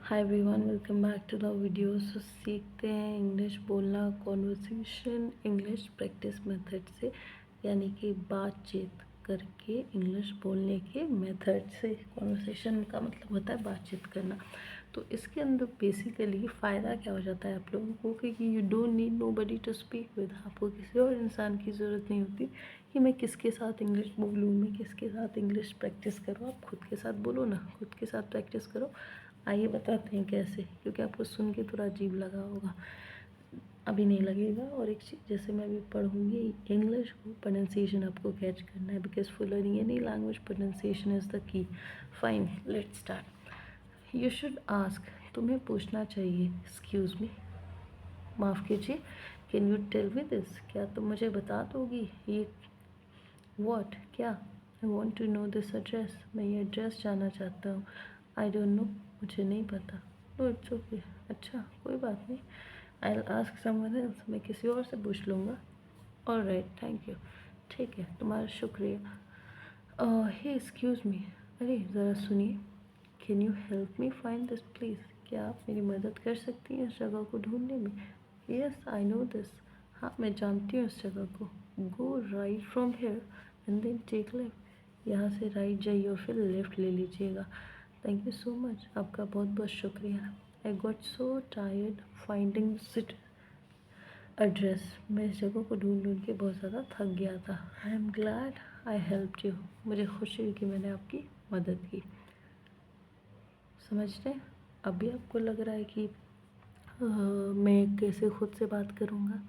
Hi everyone, welcome back to the video. So सीखते हैं English बोलना कॉन्वर्सेशन इंग्लिश प्रैक्टिस मेथड से, यानी कि बातचीत करके इंग्लिश बोलने के मेथड से। कॉन्वर्सेशन का मतलब होता है बातचीत करना। तो इसके अंदर बेसिकली फ़ायदा क्या हो जाता है आप लोगों को कि you don't need nobody to speak with. आपको किसी और इंसान की ज़रूरत नहीं होती कि मैं किसके साथ इंग्लिश बोलूँ, मैं किसके साथ इंग्लिश प्रैक्टिस करूँ। आप खुद के साथ बोलो ना, खुद के साथ प्रैक्टिस करो। आइए बताते हैं कैसे, क्योंकि आपको सुन के थोड़ा अजीब लगा होगा, अभी नहीं लगेगा। और एक चीज़, जैसे मैं अभी पढ़ूँगी इंग्लिश को, प्रोनाउंसिएशन आपको कैच करना है, because for learning any language pronunciation is the key. Fine, let's start. You should ask, तुम्हें पूछना चाहिए। एक्सक्यूज़ मी, माफ़ कीजिए। Can you tell me this, क्या तुम मुझे बता दोगी ये। वॉट, क्या। I want to know this address, मैं ये एड्रेस जानना चाहता हूँ। आई डोंट नो, मुझे नहीं पता। नो इट्स ओके, अच्छा कोई बात नहीं। I will ask someone else, मैं किसी और से पूछ लूँगा। Alright, thank you. ठीक है, तुम्हारा शुक्रिया। हे एक्सक्यूज़ मी, अरे ज़रा सुनिए। Can you help me find this place, क्या आप मेरी मदद कर सकती हैं इस जगह को ढूंढने में। यस आई नो दिस, हाँ मैं जानती हूँ इस जगह को। Go right from here and then take left, यहाँ से राइट जाइए और फिर लेफ़्ट ले लीजिएगा। थैंक यू सो मच, आपका बहुत बहुत शुक्रिया। I got so tired finding sit address, मैं इस जगह को ढूंढ ढूंढ के बहुत ज़्यादा थक गया था। I am glad I helped you, मुझे खुशी हुई कि मैंने आपकी मदद की। समझते हैं। अभी आपको लग रहा है कि मैं कैसे खुद से बात करूँगा।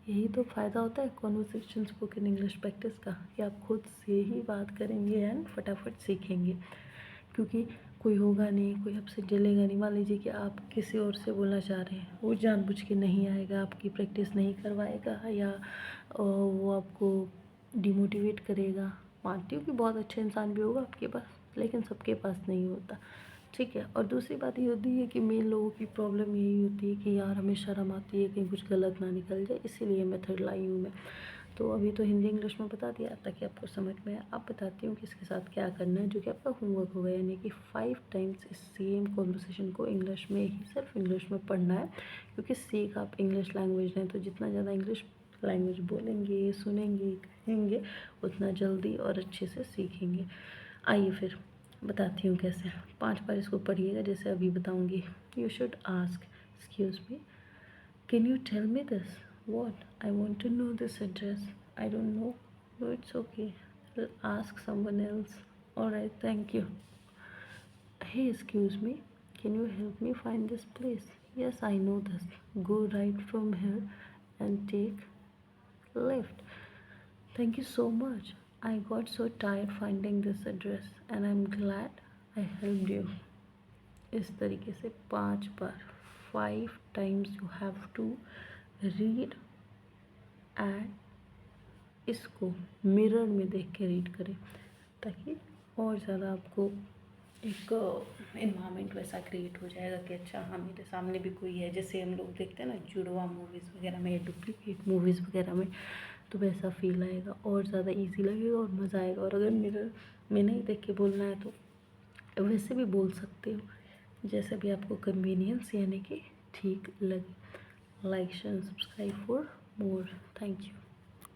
यही तो फ़ायदा होता है कॉन्वर्सेशन स्पोकन इंग्लिश प्रैक्टिस का, कि आप खुद से ही बात करेंगे एंड फटाफट सीखेंगे। क्योंकि कोई होगा नहीं, कोई आपसे जलेगा नहीं। मान लीजिए कि आप किसी और से बोलना चाह रहे हैं, वो जानबूझ के नहीं आएगा, आपकी प्रैक्टिस नहीं करवाएगा, या वो आपको डिमोटिवेट करेगा। मानती हूँ कि बहुत अच्छे इंसान भी होगा आपके पास, लेकिन सबके पास नहीं होता। ठीक है। और दूसरी बात ये होती है कि मेन लोगों की प्रॉब्लम यही होती है कि यार हमें शर्म आती है कहीं कुछ गलत ना निकल जाए, इसीलिए मेथड लाई हूँ मैं। तो अभी तो हिंदी इंग्लिश में बता दिया ताकि आपको समझ में आए। अब बताती हूँ कि इसके साथ क्या करना है, जो कि आपका होमवर्क होगा, यानी कि 5 टाइम्स इस सेम कॉन्वर्सेशन को इंग्लिश में ही, सिर्फ इंग्लिश में पढ़ना है। क्योंकि सीख आप इंग्लिश लैंग्वेज हैं, तो जितना ज़्यादा इंग्लिश लैंग्वेज बोलेंगे, सुनेंगे, कहेंगे, उतना जल्दी और अच्छे से सीखेंगे। आइए फिर बताती हूँ कैसे। 5 बार इसको पढ़िएगा जैसे अभी बताऊँगी। You should ask, excuse me, can you tell me this. What, I want to know this address. I don't know, no it's okay, ask someone else. Alright, thank you. Hey, excuse me, can you help me find this place? Yes, I know this. Go right from here and take left. Thank you so much. I got so tired finding this address and I'm glad I helped you. इस तरीके से 5 बार, 5 times you have to read and इसको mirror में देख के read करें, ताकि और ज़्यादा आपको एक इन्वायरमेंट वैसा क्रिएट हो जाएगा कि अच्छा हाँ मेरे सामने भी कोई है। जैसे हम लोग देखते हैं ना जुड़वा मूवीज़ वगैरह में या डुप्लीकेट मूवीज़ वगैरह में, तो वैसा फील आएगा और ज़्यादा इजी लगेगा और मज़ा आएगा। और अगर मिरर में नहीं देख के बोलना है तो वैसे भी बोल सकते हो, जैसा भी आपको कन्वीनियंस यानी कि ठीक लगे। Like share subscribe for more. Thank you.